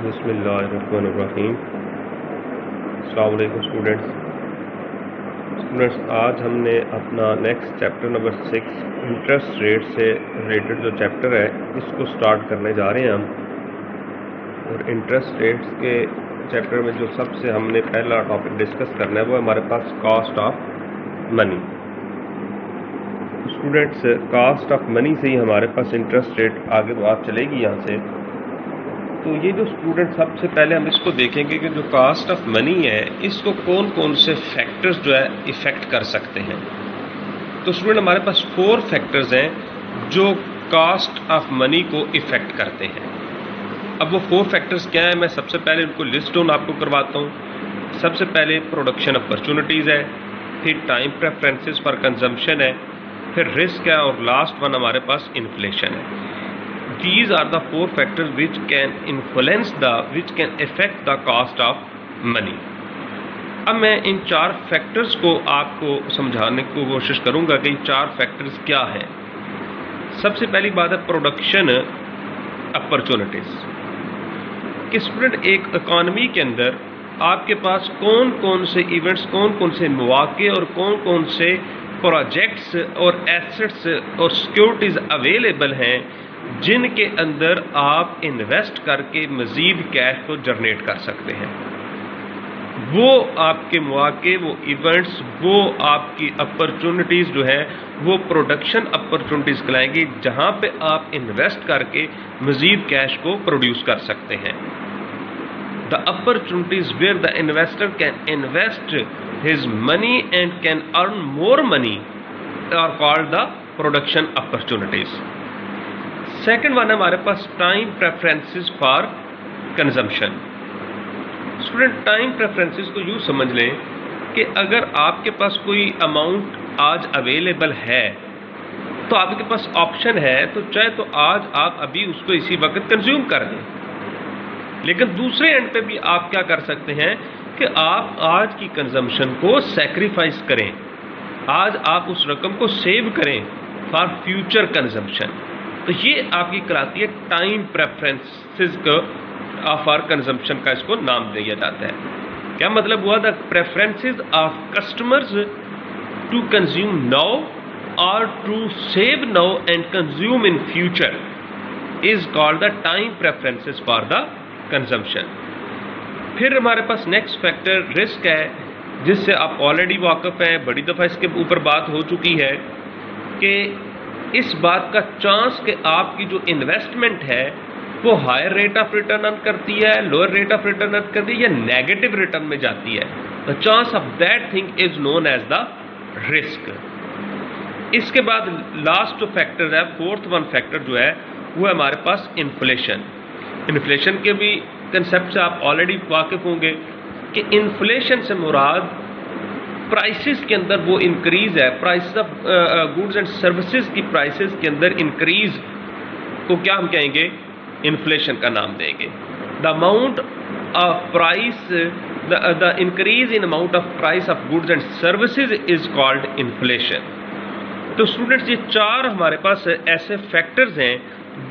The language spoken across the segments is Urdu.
بسم اللہ الرحمن الرحیم۔ السلام علیکم اسٹوڈنٹس، آج ہم نے اپنا next chapter number 6 interest rate سے ریلیٹڈ جو چیپٹر ہے اس کو سٹارٹ کرنے جا رہے ہیں ہم۔ اور انٹرسٹ ریٹس کے چیپٹر میں جو سب سے ہم نے پہلا ٹاپک ڈسکس کرنا ہے وہ ہمارے پاس cost of money. Students, cost of money سے ہی ہمارے پاس انٹرسٹ ریٹ آگے بات چلے گی یہاں سے۔ تو یہ جو اسٹوڈنٹ سب سے پہلے ہم اس کو دیکھیں گے کہ جو کاسٹ آف منی ہے اس کو کون کون سے فیکٹرز جو ہے افیکٹ کر سکتے ہیں۔ تو اسٹوڈنٹ ہمارے پاس 4 فیکٹرز ہیں جو کاسٹ آف منی کو افیکٹ کرتے ہیں۔ اب وہ 4 فیکٹرز کیا ہیں، میں سب سے پہلے ان کو لسٹ ڈاؤن آپ کو کرواتا ہوں۔ سب سے پہلے پروڈکشن اپرچونٹیز ہے، پھر ٹائم پریفرنسز فار کنزمپشن ہے، پھر رسک ہے، اور لاسٹ ون ہمارے پاس انفلیشن ہے۔ These are the 4 factors which can affect the cost of money. اب میں ان 4 فیکٹرز کو آپ کو سمجھانے کی کوشش کروں گا کہ یہ 4 فیکٹرز کیا ہیں۔ سب سے پہلی بات ہے پروڈکشن اپرچونٹیز۔ کہ اسٹوڈنٹ ایک اکانومی کے اندر آپ کے پاس کون کون سے ایونٹس، کون کون سے مواقع اور کون کون سے پروجیکٹس اور ایسٹس اور سیکورٹیز اویلیبل ہیں جن کے اندر آپ انویسٹ کر کے مزید کیش کو جنریٹ کر سکتے ہیں۔ وہ آپ کے مواقع، وہ ایونٹس، وہ آپ کی اپرچونٹیز جو ہے وہ پروڈکشن اپرچونٹیز کہلائیں گی، جہاں پہ آپ انویسٹ کر کے مزید کیش کو پروڈیوس کر سکتے ہیں۔ The opportunities where the investor can invest his money and can earn more money are called the production opportunities. Second one ہے ہمارے پاس time preferences for consumption. Student time preferences کو یوں سمجھ لیں کہ اگر آپ کے پاس کوئی اماؤنٹ آج اویلیبل ہے تو آپ کے پاس آپشن ہے تو چاہے تو آج آپ ابھی اس کو اسی وقت کنزیوم کر دیں، لیکن دوسرے اینڈ پہ بھی آپ کیا کر سکتے ہیں کہ آپ آج کی کنزمپشن کو سیکریفائس کریں، آج آپ اس رقم کو سیو کریں فار فیوچر کنزمپشن۔ تو یہ آپ کی کراتی ہے ٹائم پریفرنسز فار کنزمپشن کا اس کو نام دیا جاتا ہے۔ کیا مطلب ہوا؟ The preferences of customers to consume now اور to save now and consume in future is called the time preferences for the consumption. پھر ہمارے پاس نیکسٹ فیکٹر رسک ہے، جس سے آپ آلریڈی واقف ہیں، بڑی دفعہ اس کے اوپر بات ہو چکی ہے کہ اس بات کا چانس کہ آپ کی جو انویسٹمنٹ ہے وہ higher rate of return earn کرتی ہے، lower rate of return earn کرتی ہے، یا نیگیٹو ریٹرن میں جاتی ہے۔ The chance of that thing is known as the risk. اس کے بعد لاسٹ جو فیکٹر ہے، 4th ون فیکٹر جو ہے وہ ہے ہمارے پاس انفلیشن۔ انفلیشن کے بھی کنسیپٹ سے آپ آلریڈی واقف ہوں گے کہ انفلیشن سے مراد پرائسز کے اندر وہ انکریز ہے، prices of goods and services کی پرائسز کے اندر انکریز کو کیا ہم کہیں گے؟ انفلیشن کا نام دیں گے۔ The amount of price, the increase in amount of price of goods and services is called inflation. تو اسٹوڈنٹس یہ 4 ہمارے پاس ایسے فیکٹرز ہیں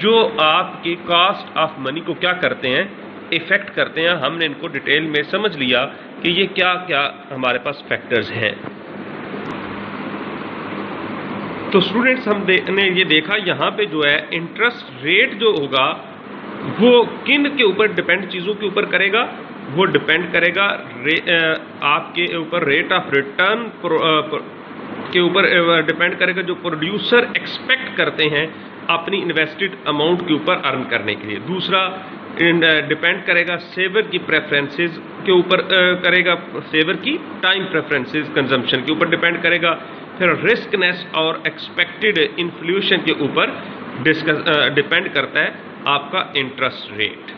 جو آپ کی کاسٹ آف منی کو کیا کرتے ہیں؟ افیکٹ کرتے ہیں۔ ہم نے ان کو ڈیٹیل میں سمجھ لیا کہ یہ کیا کیا ہمارے پاس فیکٹرز ہیں۔ تو اسٹوڈنٹس ہم نے یہ دیکھا یہاں پہ جو ہے انٹرسٹ ریٹ جو ہوگا وہ کن کے اوپر ڈیپینڈ، چیزوں کے اوپر کرے گا؟ وہ ڈیپینڈ کرے گا آپ کے اوپر ریٹ آف ریٹرن کے اوپر ڈیپینڈ کرے گا جو پروڈیوسر ایکسپیکٹ کرتے ہیں اپنی انویسٹڈ اماؤنٹ کے اوپر ارن کرنے کے لیے۔ دوسرا ڈیپینڈ کرے گا سیور کی پریفرنسز کے اوپر کرے گا، سیور کی ٹائم پریفرنسز کنزمپشن کے اوپر ڈیپینڈ کرے گا۔ پھر رسکنیس اور ایکسپیکٹڈ انفلیشن کے اوپر ڈیپینڈ کرتا ہے آپ کا انٹرسٹ ریٹ۔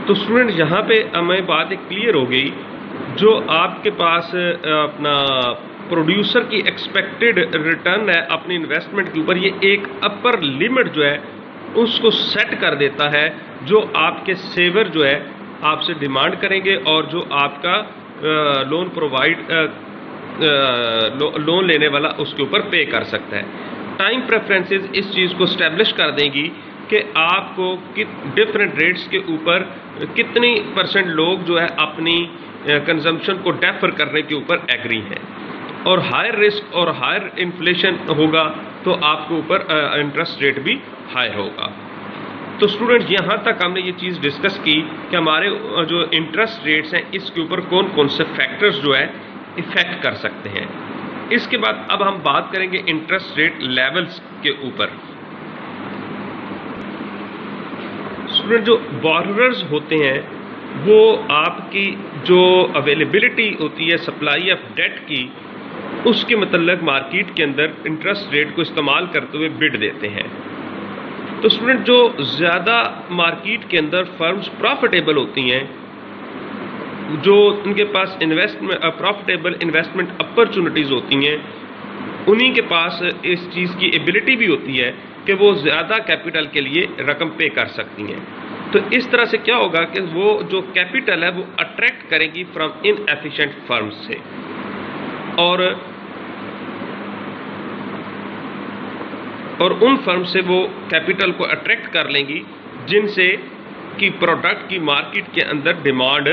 تو اسٹوڈنٹ یہاں پہ ہمیں بات ایک کلیئر ہو گئی، جو آپ کے پاس اپنا پروڈیوسر کی ایکسپیکٹڈ ریٹرن ہے اپنی انویسٹمنٹ کے اوپر، یہ ایک اپر لیمٹ جو ہے اس کو سیٹ کر دیتا ہے جو آپ کے سیور جو ہے آپ سے ڈیمانڈ کریں گے اور جو آپ کا لون لینے والا اس کے اوپر پے کر سکتا ہے۔ ٹائم پریفرنسز اس چیز کو اسٹیبلش کر دیں گی کہ آپ کو ڈفرینٹ ریٹس کے اوپر کتنی پرسنٹ لوگ جو ہے اپنی کنزمپشن کو ڈیفر کرنے کے اوپر ایگری ہیں، اور ہائر رسک اور ہائر انفلیشن ہوگا تو آپ کے اوپر انٹرسٹ ریٹ بھی ہائی ہوگا۔ تو اسٹوڈنٹ یہاں تک ہم نے یہ چیز ڈسکس کی کہ ہمارے جو انٹرسٹ ریٹس ہیں اس کے اوپر کون کون سے فیکٹرز جو ہے افیکٹ کر سکتے ہیں۔ اس کے بعد اب ہم بات کریں گے انٹرسٹ ریٹ لیولز کے اوپر۔ اسٹوڈنٹ جو بورررز ہوتے ہیں وہ آپ کی جو اویلیبلٹی ہوتی ہے سپلائی آف ڈیٹ کی، اس کے متعلق مارکیٹ کے اندر انٹرسٹ ریٹ کو استعمال کرتے ہوئے بڈ دیتے ہیں۔ تو اسٹوڈنٹ جو زیادہ مارکیٹ کے اندر فرمز پروفیٹیبل ہوتی ہیں، جو ان کے پاس پروفیٹیبل انویسٹمنٹ اپرچونٹیز ہوتی ہیں، انہی کے پاس اس چیز کی ایبلٹی بھی ہوتی ہے کہ وہ زیادہ کیپٹل کے لیے رقم پے کر سکتی ہیں۔ تو اس طرح سے کیا ہوگا کہ وہ جو کیپٹل ہے وہ اٹریکٹ کرے گی فرام ان ایفیشینٹ فرمز سے، اور ان فرم سے وہ کیپٹل کو اٹریکٹ کر لیں گی جن سے کی پروڈکٹ کی مارکیٹ کے اندر ڈیمانڈ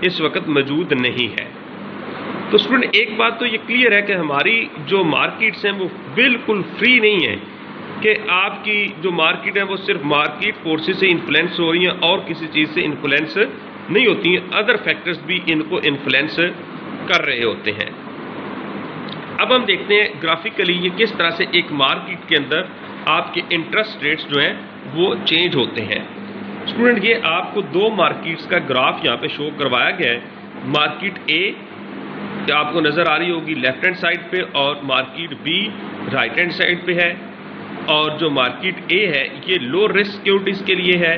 اس وقت موجود نہیں ہے۔ تو اسٹوڈنٹ ایک بات تو یہ کلیئر ہے کہ ہماری جو مارکیٹس ہیں وہ بالکل فری نہیں ہیں، کہ آپ کی جو مارکیٹ ہے وہ صرف مارکیٹ فورسز سے انفلوئنس ہو رہی ہیں اور کسی چیز سے انفلوئنس نہیں ہوتی ہیں، ادر فیکٹرز بھی ان کو انفلوئنس کر رہے ہوتے ہیں۔ اب ہم دیکھتے ہیں گرافیکلی یہ کس طرح سے ایک مارکیٹ کے اندر آپ کے انٹرسٹ ریٹس جو ہیں وہ چینج ہوتے ہیں۔ اسٹوڈنٹ یہ آپ کو دو مارکیٹس کا گراف یہاں پہ شو کروایا گیا ہے۔ مارکیٹ اے آپ کو نظر آ رہی ہوگی لیفٹ ہینڈ سائڈ پہ، اور market B right hand side پہ ہے، اور جو مارکیٹ اے ہے یہ لو رسک سیکیورٹیز کے لیے ہے،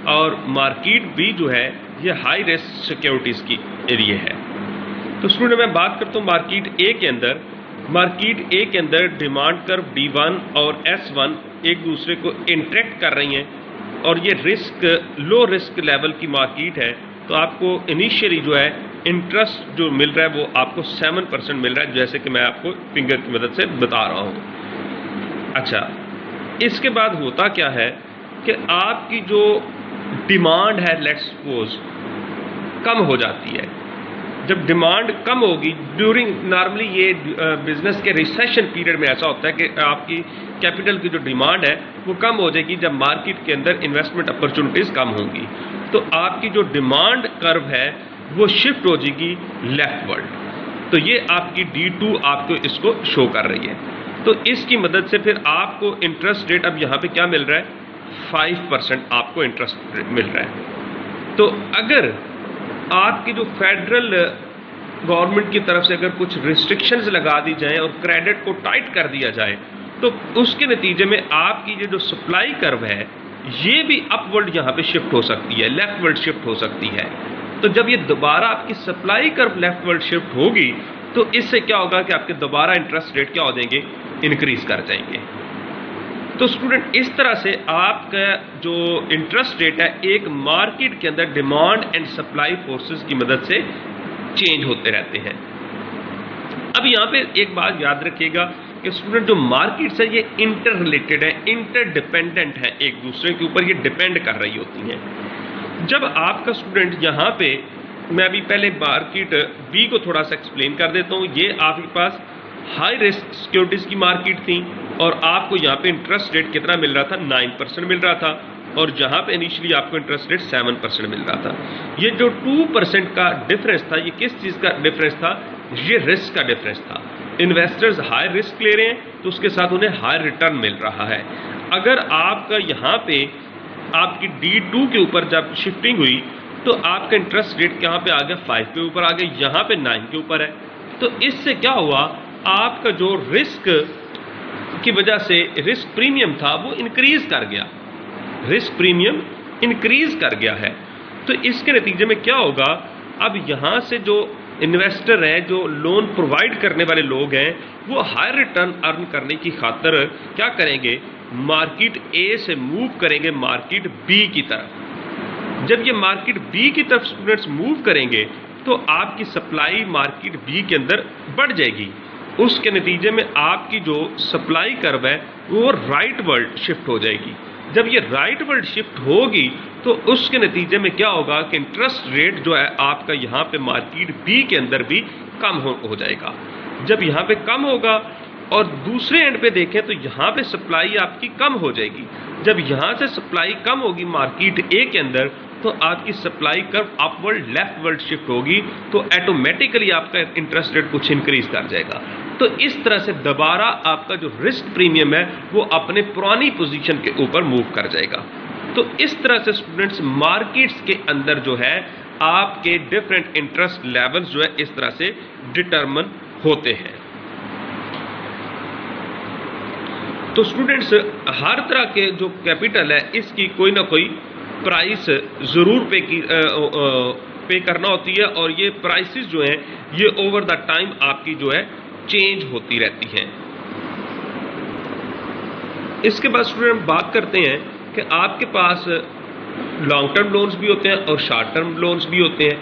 اور مارکیٹ بی جو ہے یہ ہائی رسک سیکیورٹیز کے لیے ہے۔ تو اسٹوڈنٹ میں بات کرتا ہوں مارکیٹ اے کے اندر ڈیمانڈ کرو D1 اور S1 ایک دوسرے کو انٹریکٹ کر رہی ہیں، اور یہ لو رسک لیول کی مارکیٹ ہے، تو آپ کو انیشیلی جو ہے انٹرسٹ جو مل رہا ہے وہ آپ کو 7% مل رہا ہے، جیسے کہ میں آپ کو فنگر کی مدد سے بتا رہا ہوں۔ اچھا، اس کے بعد ہوتا کیا ہے کہ آپ کی جو ڈیمانڈ ہے لیٹس سپوز کم ہو جاتی ہے۔ جب ڈیمانڈ کم ہوگی ڈیورنگ نارملی یہ بزنس کے ریسیشن پیریڈ میں ایسا ہوتا ہے کہ آپ کی کیپٹل کی جو ڈیمانڈ ہے وہ کم ہو جائے گی جب مارکیٹ کے اندر انویسٹمنٹ اپرچونٹیز کم ہوں گی، تو آپ کی جو ڈیمانڈ کرو ہے وہ شفٹ ہو جائے گی لیفٹ ورڈ۔ تو یہ آپ کی D2 آپ کو اس کو شو کر رہی ہے۔ تو اس کی مدد سے پھر آپ کو انٹرسٹ ریٹ اب یہاں پہ کیا مل رہا ہے 5% آپ کو انٹرسٹ ریٹ مل رہا ہے۔ تو اگر آپ کی جو فیڈرل گورنمنٹ کی طرف سے اگر کچھ ریسٹرکشنز لگا دی جائیں اور کریڈٹ کو ٹائٹ کر دیا جائے تو اس کے نتیجے میں آپ کی یہ جو سپلائی کرو ہے یہ بھی اپ ورڈ یہاں پہ شفٹ ہو سکتی ہے، لیفٹ ورڈ شفٹ ہو سکتی ہے۔ تو جب یہ دوبارہ آپ کی سپلائی کرو لیفٹ ورڈ شفٹ ہوگی تو اس سے کیا ہوگا کہ آپ کے دوبارہ انٹرسٹ ریٹ کیا ہو جائیں گے، انکریز کر جائیں گے۔ تو اسٹوڈنٹ اس طرح سے آپ کا جو انٹرسٹ ریٹ ہے ایک مارکیٹ کے اندر ڈیمانڈ اینڈ سپلائی فورسز کی مدد سے چینج ہوتے رہتے ہیں۔ اب یہاں پہ ایک بات یاد رکھیے گا کہ اسٹوڈنٹ جو مارکیٹس ہے یہ انٹر ریلیٹڈ ہے، انٹر ڈیپینڈنٹ ہے، ایک دوسرے کے اوپر یہ ڈیپینڈ کر رہی ہوتی ہیں۔ جب آپ کا اسٹوڈنٹ یہاں پہ میں ابھی پہلے مارکیٹ بی کو تھوڑا سا ایکسپلین کر دیتا ہوں، یہ آپ کے پاس ہائی رسک سیکیورٹیز کی مارکیٹ تھی اور آپ کو یہاں پہ انٹرسٹ ریٹ کتنا مل رہا تھا 9% مل رہا تھا، اور جہاں پہ انیشلی آپ کو انٹرسٹ ریٹ 7% مل رہا تھا۔ یہ جو 2% کا ڈفرینس تھا یہ کس چیز کا ڈفرینس تھا، یہ رسک کا ڈفرینس تھا۔ انویسٹرز ہائی رسک لے رہے ہیں تو اس کے ساتھ انہیں ہائی ریٹرن مل رہا ہے۔ اگر آپ کا یہاں پہ آپ کی D2 کے اوپر جب شفٹنگ ہوئی تو آپ کا انٹرسٹ ریٹ کہاں پہ آ گیا 5 کے اوپر آ گیا، یہاں پہ 9 کے اوپر ہے۔ تو اس سے کیا ہوا، آپ کا جو رسک کی وجہ سے رسک پریمیم تھا وہ انکریز کر گیا، رسک پریمیم انکریز کر گیا ہے۔ تو اس کے نتیجے میں کیا ہوگا، اب یہاں سے جو انویسٹر ہیں، جو لون پرووائڈ کرنے والے لوگ ہیں، وہ ہائی ریٹرن ارن کرنے کی خاطر کیا کریں گے، مارکیٹ اے سے موو کریں گے مارکیٹ بی کی طرف۔ جب یہ مارکیٹ بی کی طرف اسٹوڈنٹس موو کریں گے تو آپ کی سپلائی مارکیٹ بی کے اندر بڑھ جائے گی، اس کے نتیجے میں آپ کی جو سپلائی کرو ہے وہ رائٹ ورڈ شفٹ ہو جائے گی، جب یہ رائٹ ورڈ شفٹ ہوگی تو اس کے نتیجے میں کیا ہوگا کہ انٹرسٹ ریٹ جو ہے آپ کا یہاں پہ مارکیٹ بی کے اندر بھی کم ہو جائے گا. جب یہاں پہ کم ہوگا اور دوسرے اینڈ پہ دیکھیں تو یہاں پہ سپلائی آپ کی کم ہو جائے گی. جب یہاں سے سپلائی کم ہوگی مارکیٹ اے کے اندر تو آپ کی سپلائی کرو اپ ورڈ لیفٹ ورڈ شفٹ ہوگی تو ایٹومیٹیکلی آپ کا انٹرسٹ ریٹ کچھ انکریز کر جائے گا. تو اس طرح سے دوبارہ آپ کا جو رسک پریمیم ہے وہ اپنے پرانی پوزیشن کے اوپر موو کر جائے گا. تو اس طرح سے اسٹوڈنٹس مارکیٹس کے اندر جو ہے آپ کے ڈفرینٹ انٹرسٹ لیولز جو ہے اس طرح سے ڈٹرمن ہوتے ہیں. تو اسٹوڈنٹس ہر طرح کے جو کیپٹل ہے اس کی کوئی نہ کوئی پرائس ضرور پے کرنا ہوتی ہے اور یہ پرائسز جو ہیں یہ اوور دا ٹائم آپ کی جو ہے چینج ہوتی رہتی ہیں. اس کے بعد اسٹوڈنٹ ہم بات کرتے ہیں کہ آپ کے پاس لانگ ٹرم لونز بھی ہوتے ہیں اور شارٹ ٹرم لونز بھی ہوتے ہیں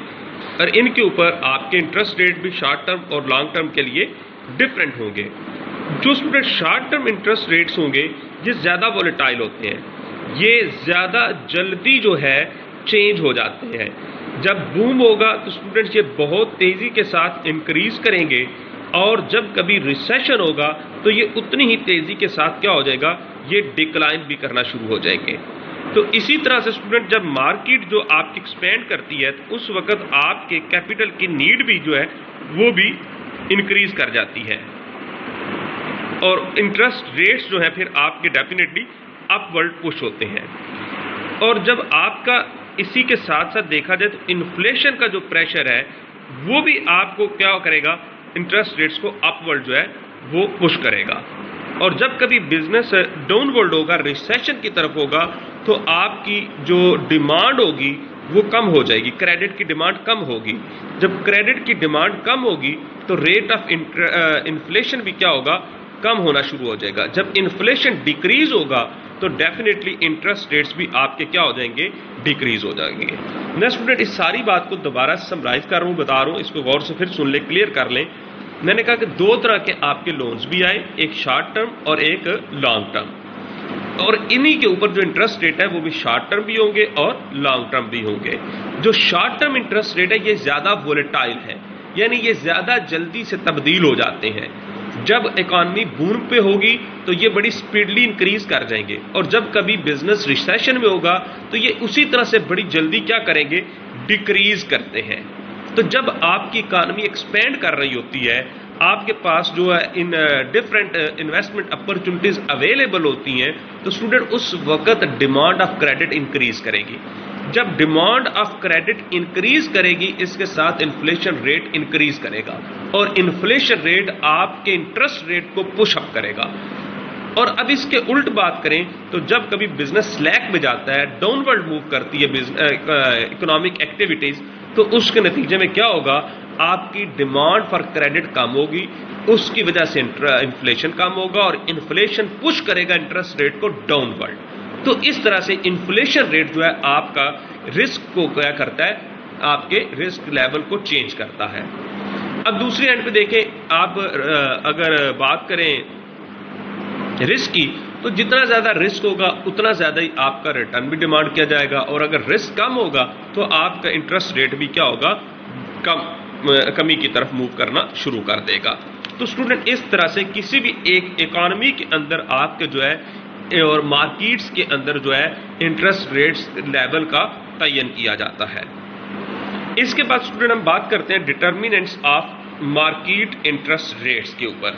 اور ان کے اوپر آپ کے انٹرسٹ ریٹ بھی شارٹ ٹرم اور لانگ ٹرم کے لیے ڈفرینٹ ہوں گے. جو student short term interest rates ہوں گے یہ زیادہ وولیٹائل ہوتے ہیں, یہ زیادہ جلدی جو ہے چینج ہو جاتے ہیں. جب بوم ہوگا تو اسٹوڈنٹس یہ بہت تیزی کے ساتھ انکریز کریں گے اور جب کبھی ریسیشن ہوگا تو یہ اتنی ہی تیزی کے ساتھ کیا ہو جائے گا, یہ ڈکلائن بھی کرنا شروع ہو جائیں گے. تو اسی طرح سے اسٹوڈنٹ جب مارکیٹ جو آپ کی ایکسپینڈ کرتی ہے تو اس وقت آپ کے کیپٹل کی نیڈ بھی جو ہے وہ بھی انکریز کر جاتی ہے اور انٹرسٹ ریٹس جو ہیں پھر آپ کے ڈیفینیٹلی اپ ورڈ پش ہوتے ہیں. اور جب آپ کا اسی کے ساتھ ساتھ دیکھا جائے تو انفلیشن کا جو پریشر ہے وہ بھی آپ کو کیا کرے گا, انٹرسٹ ریٹس کو اپ ورڈ جو ہے وہ پش کرے گا. اور جب کبھی بزنس ڈاؤن ورڈ ہوگا, ریسیشن کی طرف ہوگا تو آپ کی جو ڈیمانڈ ہوگی وہ کم ہو جائے گی, کریڈٹ کی ڈیمانڈ کم ہوگی. جب کریڈٹ کی ڈیمانڈ کم ہوگی تو ریٹ آف انفلیشن بھی کیا ہوگا, کم ہونا شروع ہو جائے گا. جب انفلیشن ڈیکریز ہوگا تو ڈیفینیٹلی انٹرسٹ ریٹس بھی آپ کے کیا ہو جائیں گے, ڈیکریز ہو جائیں گے. میں اسٹوڈنٹ اس ساری بات کو دوبارہ سمرائز کر رہا ہوں, بتا رہا ہوں, اس کو غور سے پھر سن لیں, کلیئر کر لیں. میں نے کہا کہ دو طرح کے آپ کے لونز بھی آئے, ایک شارٹ ٹرم اور ایک لانگ ٹرم, اور انہی کے اوپر جو انٹرسٹ ریٹ ہے وہ بھی شارٹ ٹرم بھی ہوں گے اور لانگ ٹرم بھی ہوں گے. جو شارٹ ٹرم انٹرسٹ ریٹ ہے یہ زیادہ وولیٹائل ہے, یعنی یہ زیادہ جلدی سے تبدیل ہو جاتے ہیں. جب اکانومی بوم پہ ہوگی تو یہ بڑی سپیڈلی انکریز کر جائیں گے اور جب کبھی بزنس ریسیشن میں ہوگا تو یہ اسی طرح سے بڑی جلدی کیا کریں گے, ڈیکریز کرتے ہیں. تو جب آپ کی اکانومی ایکسپینڈ کر رہی ہوتی ہے, آپ کے پاس جو ہے ان ڈفرینٹ انویسٹمنٹ اپرچونیٹیز اویلیبل ہوتی ہیں تو اسٹوڈنٹ اس وقت ڈیمانڈ آف کریڈٹ انکریز کرے گی. جب ڈیمانڈ آف کریڈٹ انکریز کرے گی اس کے ساتھ انفلیشن ریٹ انکریز کرے گا اور انفلیشن ریٹ آپ کے انٹرسٹ ریٹ کو پش اپ کرے گا. اور اب اس کے الٹ بات کریں تو جب کبھی بزنس سلیک میں جاتا ہے, ڈاؤن ورڈ موو کرتی ہے اکنامک ایکٹیویٹیز, تو اس کے نتیجے میں کیا ہوگا, آپ کی ڈیمانڈ فار کریڈٹ کم ہوگی, اس کی وجہ سے انفلیشن کم ہوگا اور انفلیشن پش کرے گا انٹرسٹ ریٹ کو ڈاؤن ورڈ. تو اس طرح سے انفلیشن ریٹ جو ہے آپ کا رسک کو کیا کرتا ہے, آپ کے رسک لیول کو چینج کرتا ہے. اب دوسری اینڈ پہ دیکھیں, آپ اگر بات کریں رسک کی تو جتنا زیادہ رسک ہوگا اتنا زیادہ ہی آپ کا ریٹرن بھی ڈیمانڈ کیا جائے گا اور اگر رسک کم ہوگا تو آپ کا انٹرسٹ ریٹ بھی کیا ہوگا, کمی کی طرف موو کرنا شروع کر دے گا. تو اسٹوڈنٹ اس طرح سے کسی بھی ایک اکانومی کے اندر آپ کے جو ہے اور مارکیٹس کے اندر جو ہے انٹرسٹ ریٹس لیول کا تعین کیا جاتا ہے. اس کے بعد اسٹوڈنٹ ہم بات کرتے ہیں ڈٹرمیننٹس آف مارکیٹ انٹرسٹ ریٹس کے اوپر.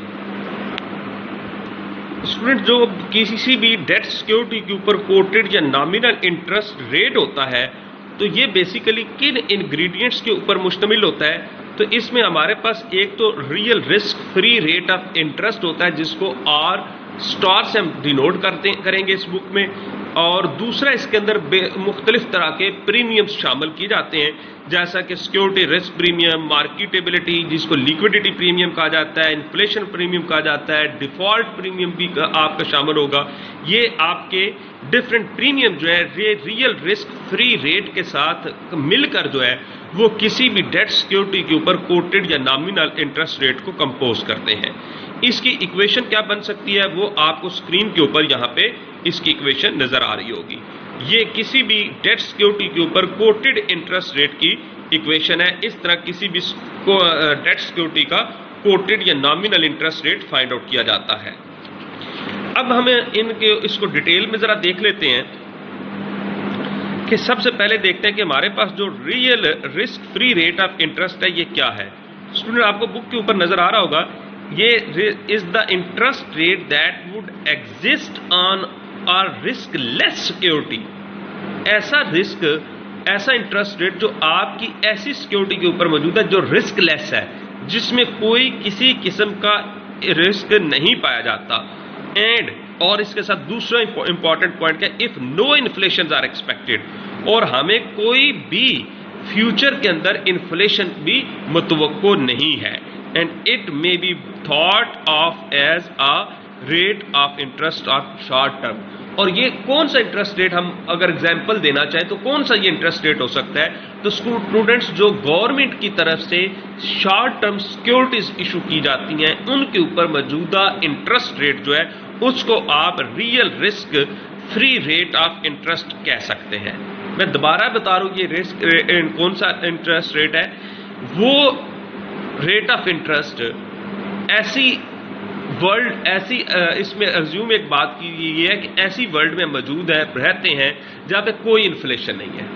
اسٹوڈنٹ جو کسی بھی ڈیٹ سیکورٹی کے اوپر کوٹڈ یا نامینل انٹرسٹ ریٹ ہوتا ہے تو یہ بیسیکلی کن انگریڈینٹس کے اوپر مشتمل ہوتا ہے. تو اس میں ہمارے پاس ایک تو real risk free rate of interest ہوتا ہے جس کو آر اسٹار سے ہم ڈینوٹ کریں گے اس بک میں, اور دوسرا اس کے اندر مختلف طرح کے پریمیمز شامل کیے جاتے ہیں جیسا کہ سیکورٹی رسک پریمیم, مارکیٹیبلٹی جس کو لیکوڈیٹی پریمیم کہا جاتا ہے, انفلیشن پریمیم کہا جاتا ہے, ڈیفالٹ پریمیم بھی آپ کا شامل ہوگا. یہ آپ کے ڈفرینٹ پریمیم جو ہے ریئل رسک فری ریٹ کے ساتھ مل کر جو ہے وہ کسی بھی ڈیٹ سیکورٹی کے اوپر کوٹڈ یا نامینل انٹرسٹ ریٹ کو کمپوز کرتے ہیں. اس کی ایکویشن کیا بن سکتی ہے وہ آپ کو اسکرین کے اوپر یہاں پہ اس کی ایکویشن نظر آ رہی ہوگی. یہ کسی بھی ڈیٹ سیکورٹی کے اوپر کوٹڈ انٹرسٹ ریٹ کی ایکویشن ہے. اس طرح کسی بھی ڈیٹ سیکورٹی کا کوٹڈ یا nominal interest rate find out کیا جاتا ہے. اب ہمیں اس کو ڈیٹیل میں ذرا دیکھ لیتے ہیں کہ سب سے پہلے دیکھتے ہیں کہ ہمارے پاس جو real risk free rate of interest ہے یہ کیا ہے. اسٹوڈنٹ آپ کو بک کے اوپر نظر آ رہا ہوگا, یہ is the interest rate that would exist on our riskless security. ایسا انٹرسٹ ریٹ جو آپ کی ایسی سیکورٹی کے اوپر موجود ہے جو رسک لیس ہے, جس میں کوئی کسی قسم کا رسک نہیں پایا جاتا. اور اس کے ساتھ دوسرا امپورٹنٹ پوائنٹ ہے if no inflation are expected, اور ہمیں کوئی بھی فیوچر کے اندر انفلیشن بھی متوقع نہیں ہے. And it may be thought of as a rate of interest of short term. اور یہ کون سا انٹرسٹ ریٹ, ہم اگر ایگزامپل دینا چاہیں تو کون سا یہ انٹرسٹ ریٹ ہو سکتا ہے؟ تو اسٹوڈنٹس جو گورنمنٹ کی طرف سے شارٹ ٹرم سیکورٹیز ایشو کی جاتی ہیں ان کے اوپر موجودہ انٹرسٹ ریٹ جو ہے اس کو آپ real risk free rate of interest کہہ سکتے ہیں. میں دوبارہ بتا رہا ہوں یہ رسک کون سا انٹرسٹ ریٹ ہے. وہ ریٹ آف انٹرسٹ ایسی ورلڈ اس میں ایزیوم ایک بات کی گئی ہے کہ ایسی ورلڈ میں موجود ہے, رہتے ہیں جہاں پہ کوئی انفلیشن نہیں ہے,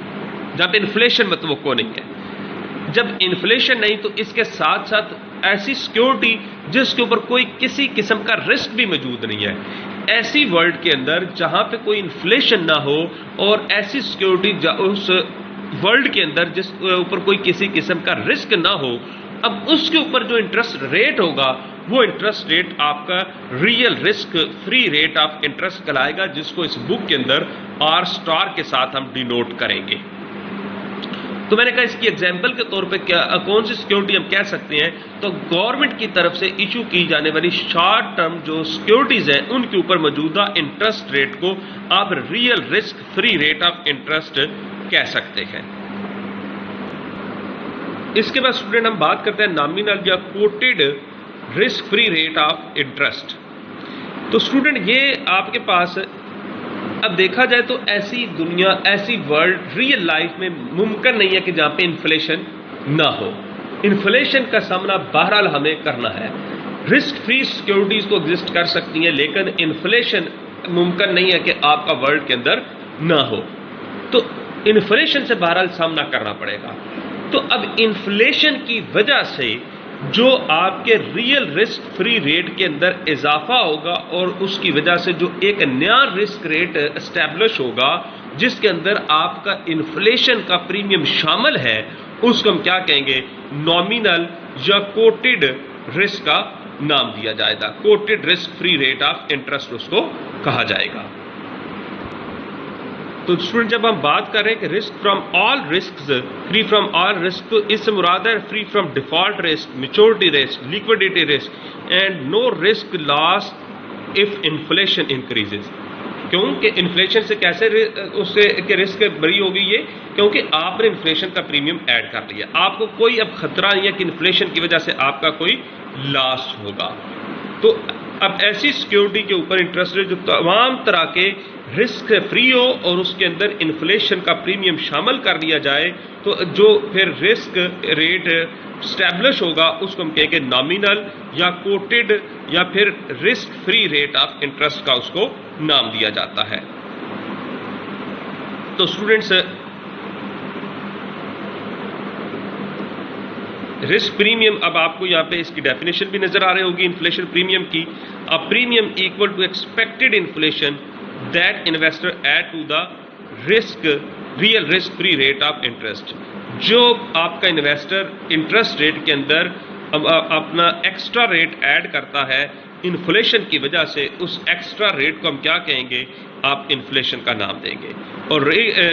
جہاں پہ انفلیشن متوقع نہیں ہے. جب انفلیشن نہیں تو اس کے ساتھ ساتھ ایسی سیکورٹی جس کے اوپر کوئی کسی قسم کا رسک بھی موجود نہیں ہے. ایسی ورلڈ کے اندر جہاں پہ کوئی انفلیشن نہ ہو اور ایسی سیکورٹی اس ورلڈ کے اندر جس اوپر کوئی کسی قسم کا رسک نہ ہو, اب اس کے اوپر جو انٹرسٹ ریٹ ہوگا وہ انٹرسٹ ریٹ آپ کا real risk free rate of interest کہلائے گا, جس کو اس بک کے اندر آر اسٹار کے ساتھ ہم ڈینوٹ کریں گے. تو میں نے کہا اس کی ایگزامپل کے طور پہ کون سی سیکورٹی ہم کہہ سکتے ہیں, تو گورنمنٹ کی طرف سے ایشو کی جانے والی شارٹ ٹرم جو سیکورٹیز ہیں ان کے اوپر موجودہ انٹرسٹ ریٹ کو آپ real risk free rate of interest کہہ سکتے ہیں. اس کے بعد اسٹوڈنٹ ہم بات کرتے ہیں نامینل یا quoted risk free rate of interest. تو اسٹوڈنٹ یہ آپ کے پاس اب دیکھا جائے تو ایسی دنیا, ایسی ورلڈ ریئل لائف میں ممکن نہیں ہے کہ جہاں پہ انفلیشن نہ ہو. انفلیشن کا سامنا بہرحال ہمیں کرنا ہے. رسک فری سیکورٹیز تو ایگزسٹ کر سکتی ہیں لیکن انفلیشن ممکن نہیں ہے کہ آپ کا ورلڈ کے اندر نہ ہو, تو انفلیشن سے بہرحال سامنا کرنا پڑے گا. تو اب انفلیشن کی وجہ سے جو آپ کے ریئل رسک فری ریٹ کے اندر اضافہ ہوگا اور اس کی وجہ سے جو ایک نیا رسک ریٹ اسٹیبلش ہوگا جس کے اندر آپ کا انفلیشن کا پریمیم شامل ہے, اس کو ہم کیا کہیں گے؟ نامینل یا کوٹڈ رسک کا نام دیا جائے گا. Quoted risk free rate of interest اس کو کہا جائے گا. تو اسٹوڈنٹ جب ہم بات کر رہے ہیں کہ risk from all risk, free from all risk, تو اس سے مراد ہے free from default risk, maturity risk, liquidity risk and no risk loss if inflation increases. کیونکہ انفلیشن سے کیسے اس سے کہ رسک بری ہوگی یہ, کیونکہ آپ نے انفلیشن کا پریمیم ایڈ کر لیا, آپ کو کوئی اب خطرہ نہیں ہے کہ انفلیشن کی وجہ سے آپ کا کوئی لاس ہوگا. تو اب ایسی سیکورٹی کے اوپر انٹرسٹ ریٹ جو تمام طرح کے رسک فری ہو اور اس کے اندر انفلیشن کا پریمیم شامل کر لیا جائے, تو جو پھر رسک ریٹ اسٹیبلش ہوگا اس کو ہم کہیں گے نامینل یا کوٹڈ یا پھر risk free rate of interest کا اس کو نام دیا جاتا ہے. تو اسٹوڈینٹس رسک پریمیم, اب آپ کو یہاں پہ اس کی ڈیفینیشن بھی نظر آ رہی ہوگی انفلیشن پریمیم کی. A premium equal to expected inflation that investor add to the risk real risk free rate of interest. جو آپ کا انویسٹر انٹرسٹ ریٹ کے اندر اپنا ایکسٹرا ریٹ ایڈ کرتا ہے انفلیشن کی وجہ سے, اس ایکسٹرا ریٹ کو ہم کیا کہیں گے؟ آپ انفلیشن کا نام دیں گے. اور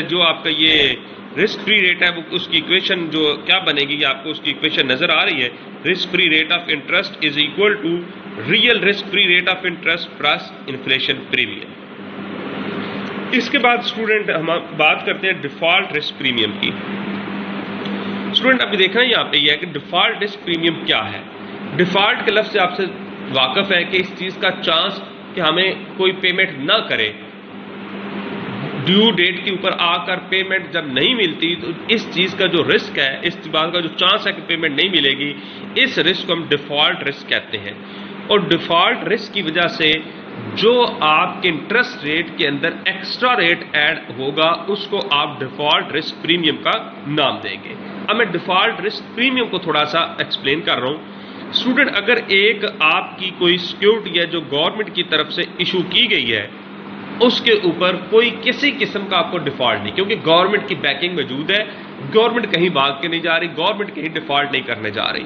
جو آپ کا یہ رسک فری ریٹ ہے وہ اس کی ایکویشن جو کیا بنے گی, آپ کو اس کی ایکویشن نظر آ رہی ہے. Risk free rate of interest is equal to real risk free rate of interest plus inflation premium. اس کے بعد اسٹوڈنٹ ہم بات کرتے ہیں ڈیفالٹ رسک پریمیم کی. اسٹوڈنٹ ابھی دیکھنا یہاں پہ یہ ہے کہ ڈیفالٹ رسک پریمیم کیا ہے. ڈیفالٹ کے لفظ سے آپ سے واقف ہیں کہ اس چیز کا چانس کہ ہمیں کوئی پیمنٹ نہ کرے، ڈیو ڈیٹ کے اوپر آ کر پیمنٹ جب نہیں ملتی تو اس چیز کا جو رسک ہے، اس بات کا جو چانس ہے کہ پیمنٹ نہیں ملے گی، اس رسک کو ہم ڈیفالٹ رسک کہتے ہیں۔ اور ڈیفالٹ رسک کی وجہ سے جو آپ کے انٹرسٹ ریٹ کے اندر ایکسٹرا ریٹ ایڈ ہوگا اس کو آپ ڈیفالٹ رسک پریمیم کا نام دیں گے۔ اب میں ڈیفالٹ رسک پریمیم کو تھوڑا سا ایکسپلین کر رہا ہوں۔ اسٹوڈنٹ، اگر ایک آپ کی کوئی سیکیورٹی ہے جو گورنمنٹ کی طرف سے ایشو کی گئی ہے، اس کے اوپر کوئی کسی قسم کا آپ کو ڈیفالٹ نہیں، کیونکہ گورنمنٹ کی بیکنگ موجود ہے، گورنمنٹ کہیں بھاگ کے نہیں جا رہی، گورنمنٹ کہیں ڈیفالٹ نہیں کرنے جا رہی۔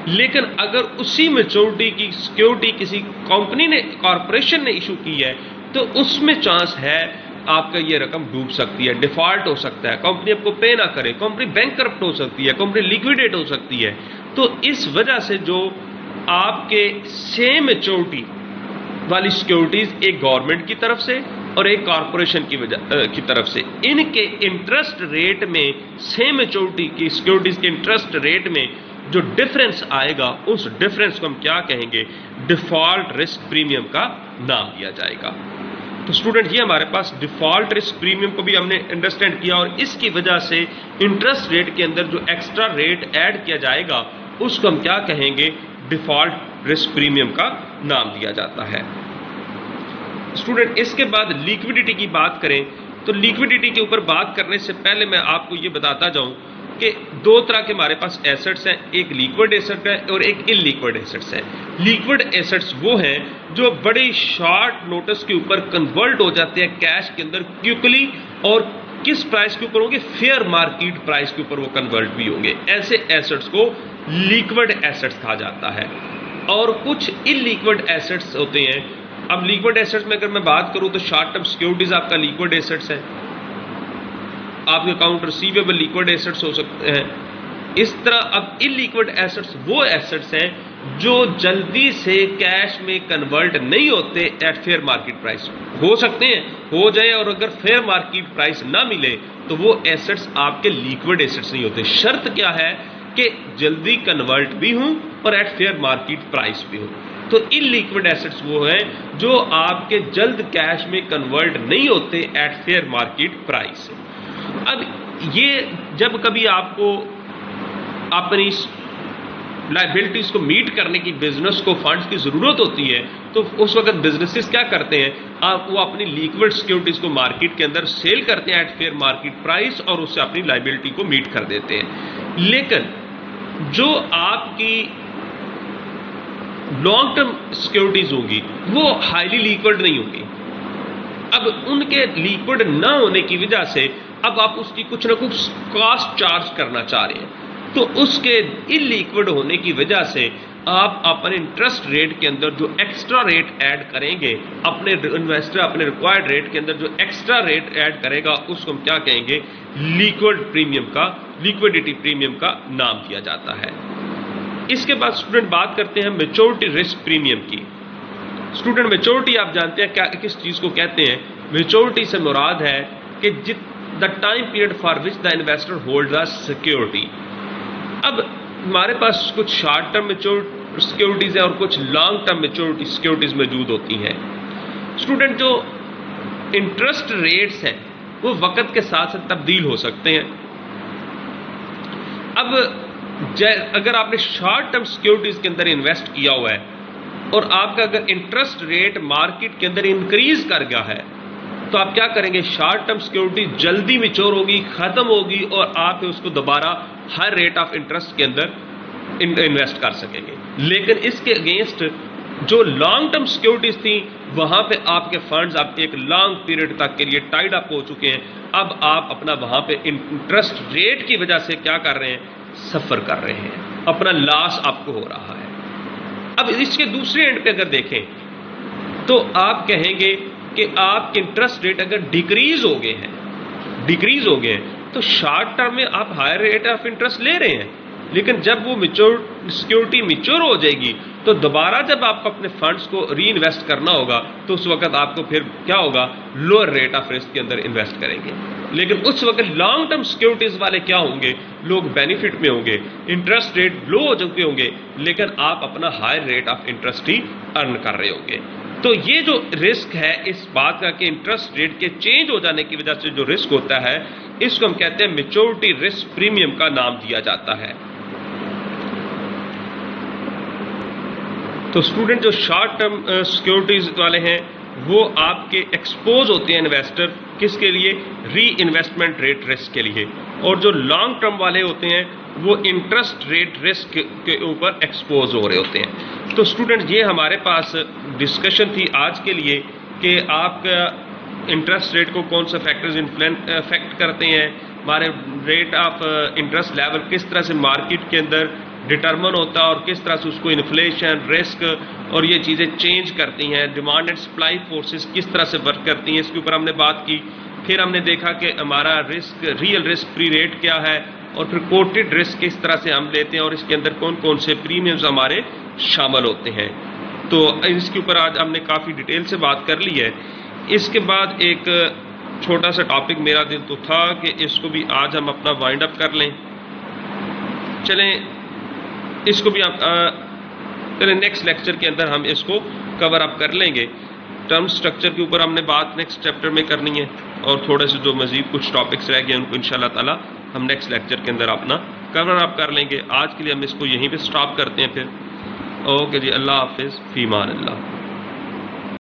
لیکن اگر اسی میچورٹی کی سیکیورٹی کسی کمپنی نے، کارپوریشن نے ایشو کی ہے، تو اس میں چانس ہے آپ کا یہ رقم ڈوب سکتی ہے، ڈیفالٹ ہو سکتا ہے، کمپنی آپ کو پے نہ کرے، کمپنی بینک کرپٹ ہو سکتی ہے، کمپنی لیکویڈیٹ ہو سکتی ہے۔ تو اس وجہ سے جو آپ کے سیم میچورٹی والی سیکیورٹیز، ایک گورنمنٹ کی طرف سے اور ایک کارپوریشن کی طرف سے، ان کے انٹرسٹ ریٹ میں، سیم میچورٹی کی سیکیورٹیز کے انٹرسٹ ریٹ میں جو ڈفرنس آئے گا، اس ڈفرنس کو ہم کیا کہیں گے؟ ڈیفالٹ رسک پریمیم کا نام دیا جائے گا۔ تو اسٹوڈنٹ، یہ ہمارے پاس ڈیفالٹ رسک پریمیم کو بھی ہم نے انڈرسٹینڈ کیا، اور اس کی وجہ سے انٹرسٹ ریٹ کے اندر جو ایکسٹرا ریٹ ایڈ کیا جائے گا اس کو ہم کیا کہیں گے؟ ڈیفالٹ رسک پریمیم کا نام دیا جاتا ہے۔ اسٹوڈنٹ، اس کے بعد لیکوڈیٹی کی بات کریں تو لیکوڈیٹی کے اوپر بات کرنے سے پہلے میں آپ کو یہ بتاتا جاؤں کہ دو طرح کے ہمارے پاس ایسٹس ہیں، ایک لیکوڈ ایسٹ ہے اور ایک ان لیکوڈ ایسٹس ہیں۔ لیکوڈ ایسٹس وہ ہیں جو بڑی شارٹ نوٹس کے اوپر کنورٹ ہو جاتے ہیں کیش کے اندر کیوکلی، اور کس پرائس کے اوپر ہوں گے؟ فیئر مارکیٹ پرائس کے اوپر وہ کنورٹ بھی ہوں گے۔ ایسے ایسٹس کو لیکوڈ ایسٹس کہا جاتا ہے۔ اور کچھ ان لیکوڈ ایسٹس ہوتے ہیں۔ اب لیکوڈ ایسٹس میں اگر میں بات کروں تو شارٹ ٹرم سیکیورٹیز آپ کا لیکوڈ ایسٹس ہے، آپ کے اکاؤنٹ ریسیویبل لیکوڈ ایسٹس ہو سکتے ہیں۔ اس طرح اب ان لیکوڈ ایسٹس وہ ایسٹس ہیں جو جلدی سے کیش میں کنورٹ نہیں ہوتے ایٹ فیئر مارکیٹ پرائس، ہو سکتے ہیں ہو جائیں، اور اگر فیئر مارکیٹ پرائس نہ ملے تو وہ ایسٹس آپ کے لیکوڈ ایسٹس نہیں ہوتے۔ شرط کیا ہے؟ کہ جلدی کنورٹ بھی ہوں اور ایٹ فیئر مارکیٹ پرائس بھی ہوں۔ تو ان لیکوڈ ایسٹس وہ ہیں جو آپ کے جلد کیش میں کنورٹ نہیں ہوتے ایٹ فیئر مارکیٹ پرائس۔ اب یہ جب کبھی آپ کو اپنی لائبلٹیز کو میٹ کرنے کی، بزنس کو فنڈز کی ضرورت ہوتی ہے، تو اس وقت بزنسز کیا کرتے ہیں؟ وہ اپنی لیکوڈ سیکیورٹیز کو مارکیٹ کے اندر سیل کرتے ہیں ایٹ فیئر مارکیٹ پرائس، اور اس سے اپنی لائبلٹی کو میٹ کر دیتے ہیں۔ لیکن جو آپ کی لانگ ٹرم سیکیورٹیز ہوگی وہ ہائیلی لیکوڈ نہیں ہوگی۔ اب ان کے لیکوڈ نہ ہونے کی وجہ سے اب آپ اس کی کچھ نہ کچھ کاسٹ چارج کرنا چاہ رہے ہیں، تو اس کے ان لیکوڈ ہونے کی وجہ سے آپ اپنے انٹرسٹ ریٹ کے اندر جو ایکسٹرا ریٹ ایڈ کریں گے، اپنے انویسٹر اپنے ریکوائرڈ ریٹ کے اندر جو ایکسٹرا ریٹ ایڈ کرے گا اس کو ہم کیا کہیں گے؟ لیکوڈ پریمیم کا، لیکوڈیٹی پریمیم کا نام دیا جاتا ہے۔ اس کے بعد اسٹوڈنٹ بات کرتے ہیں میچورٹی رسک پریمیم کی۔ اسٹوڈنٹ، میچورٹی آپ جانتے ہیں کیا کس چیز کو کہتے ہیں؟ میچورٹی سے مراد ہے کہ the time period for which the investor hold the security. اب ہمارے پاس کچھ شارٹ ٹرم میچورٹی سیکیورٹیز ہیں اور کچھ لانگ ٹرم میچورٹی سیکیورٹیز موجود ہوتی ہیں۔ اسٹوڈنٹ، جو انٹرسٹ ریٹس ہیں وہ وقت کے ساتھ ساتھ تبدیل ہو سکتے ہیں۔ اب اگر آپ نے شارٹ ٹرم سیکیورٹیز کے اندر انویسٹ کیا ہوا ہے اور آپ کا اگر انٹرسٹ ریٹ مارکیٹ کے اندر انکریز کر گیا ہے تو آپ کیا کریں گے؟ شارٹ ٹرم سیکیورٹی جلدی میچور ہوگی، ختم ہوگی، اور آپ اس کو دوبارہ ہر ریٹ آف انٹرسٹ کے اندر انویسٹ کر سکیں گے۔ لیکن اس کے اگینسٹ جو لانگ ٹرم سیکیورٹیز تھیں وہاں پہ آپ کے فنڈز اب ایک لانگ پیریڈ تک کے لیے ٹائڈ اپ ہو چکے ہیں۔ اب آپ اپنا وہاں پہ انٹرسٹ ریٹ کی وجہ سے کیا کر رہے ہیں؟ سفر کر رہے ہیں، اپنا لاس آپ کو ہو رہا ہے۔ اب اس کے دوسرے اینڈ پہ اگر دیکھیں تو آپ کہیں گے کہ آپ کے انٹرسٹ ریٹ اگر ڈیکریز ہو گئے ہیں تو شارٹ ٹرم میں آپ ہائر ریٹ آف انٹرسٹ لے رہے ہیں، لیکن جب وہ سیکورٹی میچور ہو جائے گی تو دوبارہ جب آپ اپنے فنڈز کو ری انویسٹ کرنا ہوگا تو اس وقت آپ کو پھر کیا ہوگا، لوور ریٹ آف رسک کے اندر انویسٹ کریں گے. لیکن اس وقت لانگ ٹرم سیکورٹیز والے کیا ہوں گے، لوگ بینیفٹ میں ہوں گے، انٹرسٹ ریٹ لو ہو چکے ہوں گے، لیکن آپ اپنا ہائر ریٹ آف انٹرسٹ ہی ارن کر رہے ہوں گے. تو یہ جو رسک ہے اس بات کا کہ انٹرسٹ ریٹ کے چینج ہو جانے کی وجہ سے جو رسک ہوتا ہے، اس کو ہم کہتے ہیں میچورٹی رسک پریمیم کا نام دیا جاتا ہے. تو اسٹوڈنٹ جو شارٹ ٹرم سیکورٹیز والے ہیں وہ آپ کے ایکسپوز ہوتے ہیں انویسٹر کس کے لیے، ری انویسٹمنٹ ریٹ رسک کے لیے، اور جو لانگ ٹرم والے ہوتے ہیں وہ انٹرسٹ ریٹ رسک کے اوپر ایکسپوز ہو رہے ہوتے ہیں. تو اسٹوڈنٹ یہ ہمارے پاس ڈسکشن تھی آج کے لیے کہ آپ کا انٹرسٹ ریٹ کو کون سے فیکٹرز افیکٹ کرتے ہیں، ہمارے ریٹ آف انٹرسٹ لیول کس طرح سے مارکیٹ کے اندر ڈٹرمن ہوتا ہے اور کس طرح سے اس کو انفلیشن، رسک اور یہ چیزیں چینج کرتی ہیں، ڈیمانڈ اینڈ سپلائی فورسز کس طرح سے ورک کرتی ہیں، اس کے اوپر ہم نے بات کی. پھر ہم نے دیکھا کہ ہمارا risk, real risk free rate کیا ہے، اور پھر کوٹڈ رسک کس طرح سے ہم لیتے ہیں اور اس کے اندر کون کون سے پریمیمز ہمارے شامل ہوتے ہیں. تو اس کے اوپر آج ہم نے کافی ڈیٹیل سے بات کر لی ہے. اس کے بعد ایک چھوٹا سا ٹاپک میرا دل تو تھا کہ اس کو بھی آج ہم اپنا وائنڈ اپ کر لیں. چلیں اس کو بھی چلیں نیکسٹ لیکچر کے اندر ہم اس کو کور اپ کر لیں گے. ٹرم سٹرکچر کے اوپر ہم نے بات نیکسٹ چیپٹر میں کرنی ہے، اور تھوڑے سے جو مزید کچھ ٹاپکس رہ گئے ان کو انشاءاللہ تعالی ہم نیکسٹ لیکچر کے اندر اپنا کور اپ کر لیں گے. آج کے لیے ہم اس کو یہیں پہ سٹاپ کرتے ہیں پھر. اوکے جی، اللہ حافظ، فی امان اللہ.